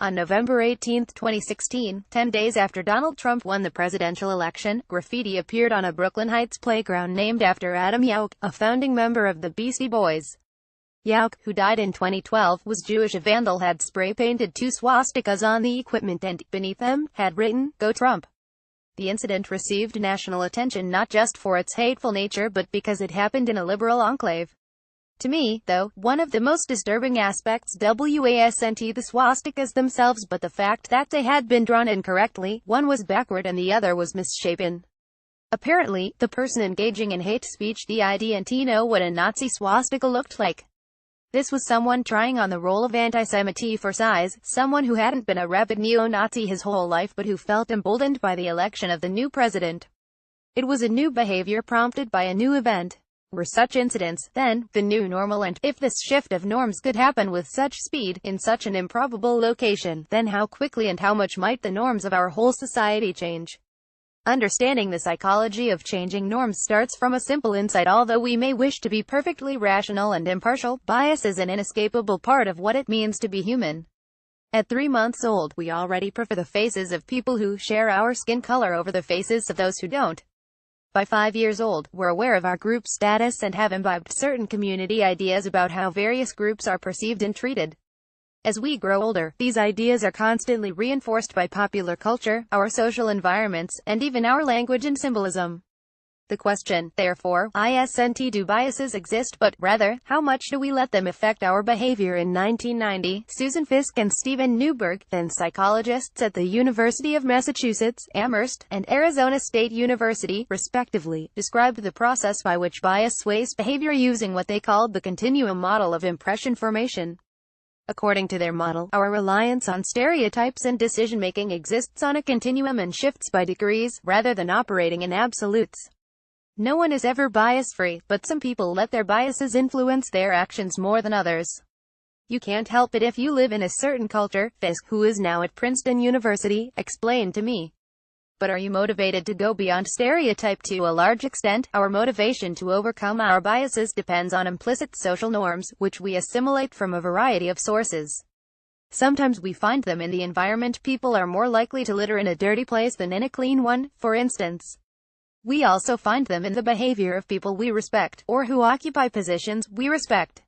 On November 18, 2016, 10 days after Donald Trump won the presidential election, graffiti appeared on a Brooklyn Heights playground named after Adam Yauch, a founding member of the Beastie Boys. Yauch, who died in 2012, was Jewish. A vandal had spray-painted 2 swastikas on the equipment and, beneath them, had written, "Go Trump." The incident received national attention not just for its hateful nature but because it happened in a liberal enclave. To me, though, one of the most disturbing aspects wasn't the swastikas themselves but the fact that they had been drawn incorrectly. One was backward and the other was misshapen. Apparently, the person engaging in hate speech didn't know what a Nazi swastika looked like. This was someone trying on the role of anti-Semite for size, someone who hadn't been a rabid neo-Nazi his whole life but who felt emboldened by the election of the new president. It was a new behavior prompted by a new event. Were such incidents, then, the new normal, and, if this shift of norms could happen with such speed, in such an improbable location, then how quickly and how much might the norms of our whole society change? Understanding the psychology of changing norms starts from a simple insight. Although we may wish to be perfectly rational and impartial, bias is an inescapable part of what it means to be human. At 3 months old, we already prefer the faces of people who share our skin color over the faces of those who don't. By 5 years old, we're aware of our group status and have imbibed certain community ideas about how various groups are perceived and treated. As we grow older, these ideas are constantly reinforced by popular culture, our social environments, and even our language and symbolism. The question, therefore, isn't do biases exist, but, rather, how much do we let them affect our behavior? In 1990, Susan Fiske and Stephen Newberg, then psychologists at the University of Massachusetts, Amherst, and Arizona State University, respectively, described the process by which bias sways behavior using what they called the continuum model of impression formation. According to their model, our reliance on stereotypes and decision-making exists on a continuum and shifts by degrees, rather than operating in absolutes. No one is ever bias-free, but some people let their biases influence their actions more than others. You can't help it if you live in a certain culture, Fiske, who is now at Princeton University, explained to me. But are you motivated to go beyond stereotype? To a large extent, our motivation to overcome our biases depends on implicit social norms, which we assimilate from a variety of sources. Sometimes we find them in the environment. People are more likely to litter in a dirty place than in a clean one, for instance. We also find them in the behavior of people we respect, or who occupy positions we respect.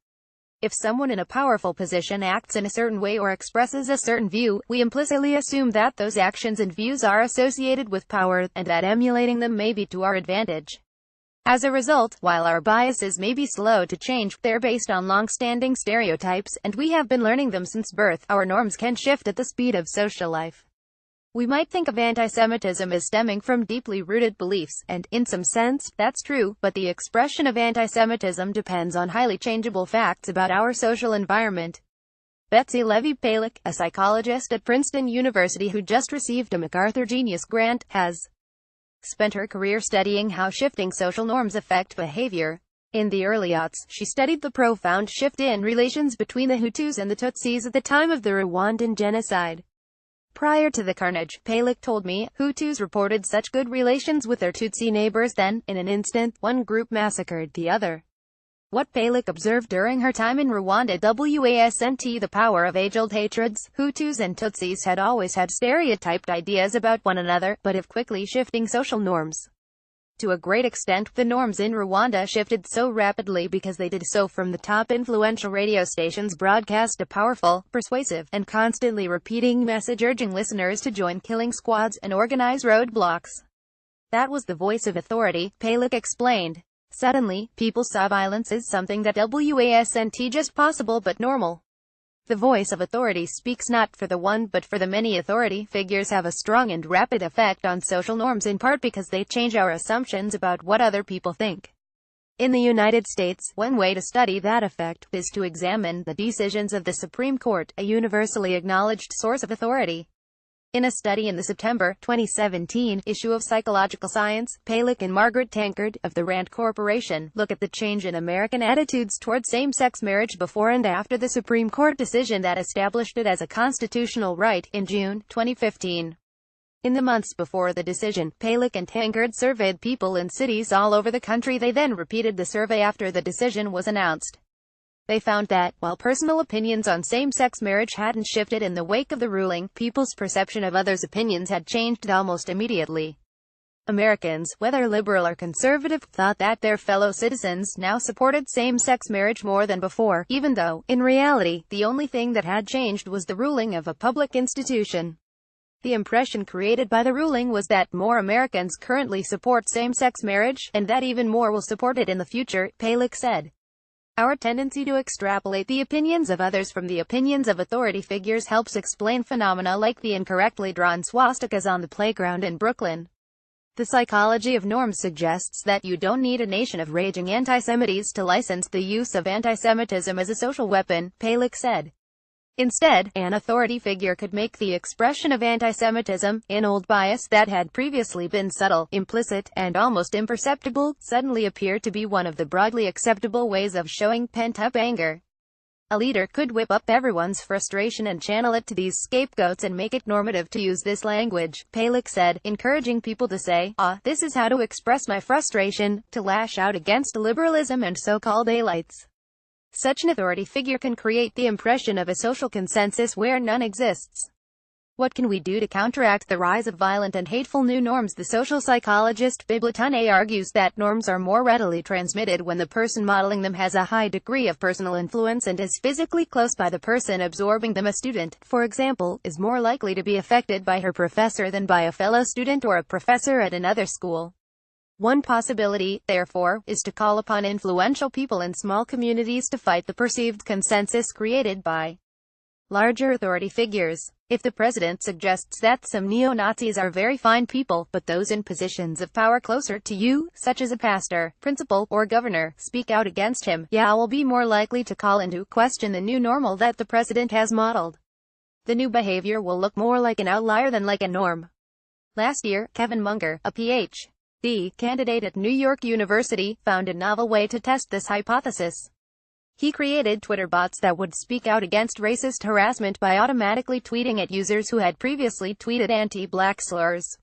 If someone in a powerful position acts in a certain way or expresses a certain view, we implicitly assume that those actions and views are associated with power, and that emulating them may be to our advantage. As a result, while our biases may be slow to change, they're based on long-standing stereotypes, and we have been learning them since birth. Our norms can shift at the speed of social life. We might think of anti-Semitism as stemming from deeply rooted beliefs, and, in some sense, that's true, but the expression of anti-Semitism depends on highly changeable facts about our social environment. Betsy Levy-Paluck, a psychologist at Princeton University who just received a MacArthur Genius Grant, has spent her career studying how shifting social norms affect behavior. In the early aughts, she studied the profound shift in relations between the Hutus and the Tutsis at the time of the Rwandan genocide. Prior to the carnage, Paluck told me, Hutus reported such good relations with their Tutsi neighbors then, in an instant, one group massacred the other. What Paluck observed during her time in Rwanda wasn't the power of age-old hatreds. Hutus and Tutsis had always had stereotyped ideas about one another, but of quickly shifting social norms. To a great extent, the norms in Rwanda shifted so rapidly because they did so from the top. Influential radio stations broadcast a powerful, persuasive, and constantly repeating message urging listeners to join killing squads and organize roadblocks. That was the voice of authority, Paluck explained. Suddenly, people saw violence as something that wasn't just possible but normal. The voice of authority speaks not for the one but for the many. Authority figures have a strong and rapid effect on social norms in part because they change our assumptions about what other people think. In the United States, one way to study that effect is to examine the decisions of the Supreme Court, a universally acknowledged source of authority. In a study in the September 2017 issue of Psychological Science, Paluck and Margaret Tankard, of the Rand Corporation, look at the change in American attitudes toward same-sex marriage before and after the Supreme Court decision that established it as a constitutional right, in June 2015. In the months before the decision, Paluck and Tankard surveyed people in cities all over the country. They then repeated the survey after the decision was announced. They found that, while personal opinions on same-sex marriage hadn't shifted in the wake of the ruling, people's perception of others' opinions had changed almost immediately. Americans, whether liberal or conservative, thought that their fellow citizens now supported same-sex marriage more than before, even though, in reality, the only thing that had changed was the ruling of a public institution. The impression created by the ruling was that more Americans currently support same-sex marriage, and that even more will support it in the future, Palek said. Our tendency to extrapolate the opinions of others from the opinions of authority figures helps explain phenomena like the incorrectly drawn swastikas on the playground in Brooklyn. The psychology of norms suggests that you don't need a nation of raging antisemites to license the use of antisemitism as a social weapon, Palek said. Instead, an authority figure could make the expression of antisemitism, an old bias that had previously been subtle, implicit, and almost imperceptible, suddenly appear to be one of the broadly acceptable ways of showing pent-up anger. A leader could whip up everyone's frustration and channel it to these scapegoats and make it normative to use this language, Palek said, encouraging people to say, this is how to express my frustration, to lash out against liberalism and so-called elites. Such an authority figure can create the impression of a social consensus where none exists. What can we do to counteract the rise of violent and hateful new norms? The social psychologist Biblatune argues that norms are more readily transmitted when the person modeling them has a high degree of personal influence and is physically close by the person absorbing them. A student, for example, is more likely to be affected by her professor than by a fellow student or a professor at another school. One possibility, therefore, is to call upon influential people in small communities to fight the perceived consensus created by larger authority figures. If the president suggests that some neo-Nazis are very fine people, but those in positions of power closer to you, such as a pastor, principal, or governor, speak out against him, will be more likely to call into question the new normal that the president has modeled. The new behavior will look more like an outlier than like a norm. Last year, Kevin Munger, a Ph.D. candidate at New York University, found a novel way to test this hypothesis. He created Twitter bots that would speak out against racist harassment by automatically tweeting at users who had previously tweeted anti-black slurs.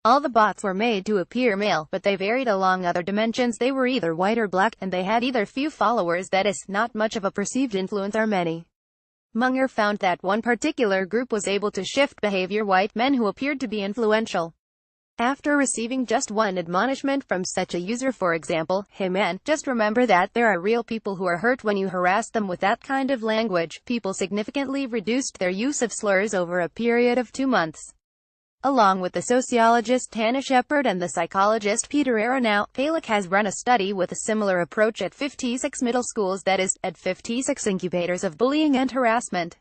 All the bots were made to appear male, but they varied along other dimensions. They were either white or black, and they had either few followers, that is, not much of a perceived influence, or many. Munger found that one particular group was able to shift behavior: white men who appeared to be influential. After receiving just one admonishment from such a user, for example, "Hey man, just remember that there are real people who are hurt when you harass them with that kind of language," people significantly reduced their use of slurs over a period of 2 months. Along with the sociologist Hannah Shepard and the psychologist Peter Aronow, Palek has run a study with a similar approach at 56 middle schools, that is, at 56 incubators of bullying and harassment.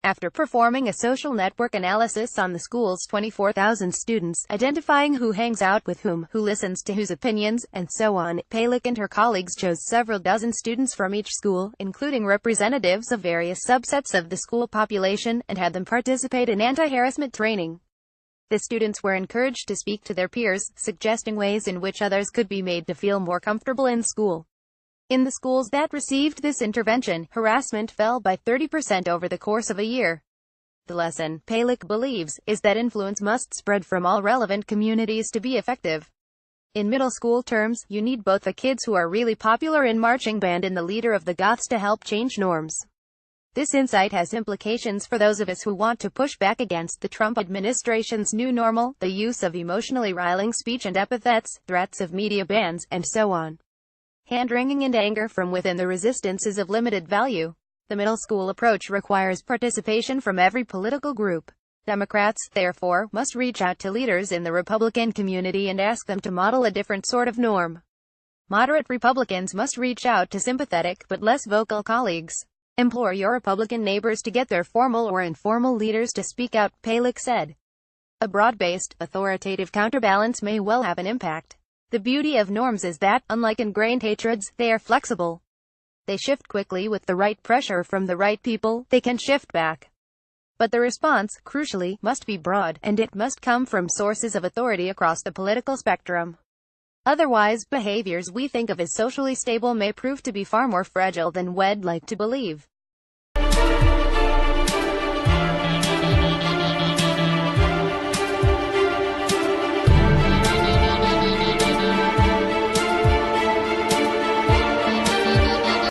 After performing a social network analysis on the school's 24,000 students, identifying who hangs out with whom, who listens to whose opinions, and so on, Palek and her colleagues chose several dozen students from each school, including representatives of various subsets of the school population, and had them participate in anti-harassment training. The students were encouraged to speak to their peers, suggesting ways in which others could be made to feel more comfortable in school. In the schools that received this intervention, harassment fell by 30% over the course of a year. The lesson, Palek believes, is that influence must spread from all relevant communities to be effective. In middle school terms, you need both the kids who are really popular in marching band and the leader of the Goths to help change norms. This insight has implications for those of us who want to push back against the Trump administration's new normal, the use of emotionally riling speech and epithets, threats of media bans, and so on. Hand-wringing and anger from within. The resistance is of limited value. The middle school approach requires participation from every political group. Democrats, therefore, must reach out to leaders in the Republican community and ask them to model a different sort of norm. Moderate Republicans must reach out to sympathetic, but less vocal colleagues. Implore your Republican neighbors to get their formal or informal leaders to speak out, Palek said. A broad-based, authoritative counterbalance may well have an impact. The beauty of norms is that, unlike ingrained hatreds, they are flexible. They shift quickly. With the right pressure from the right people, they can shift back. But the response, crucially, must be broad, and it must come from sources of authority across the political spectrum. Otherwise, behaviors we think of as socially stable may prove to be far more fragile than we'd like to believe.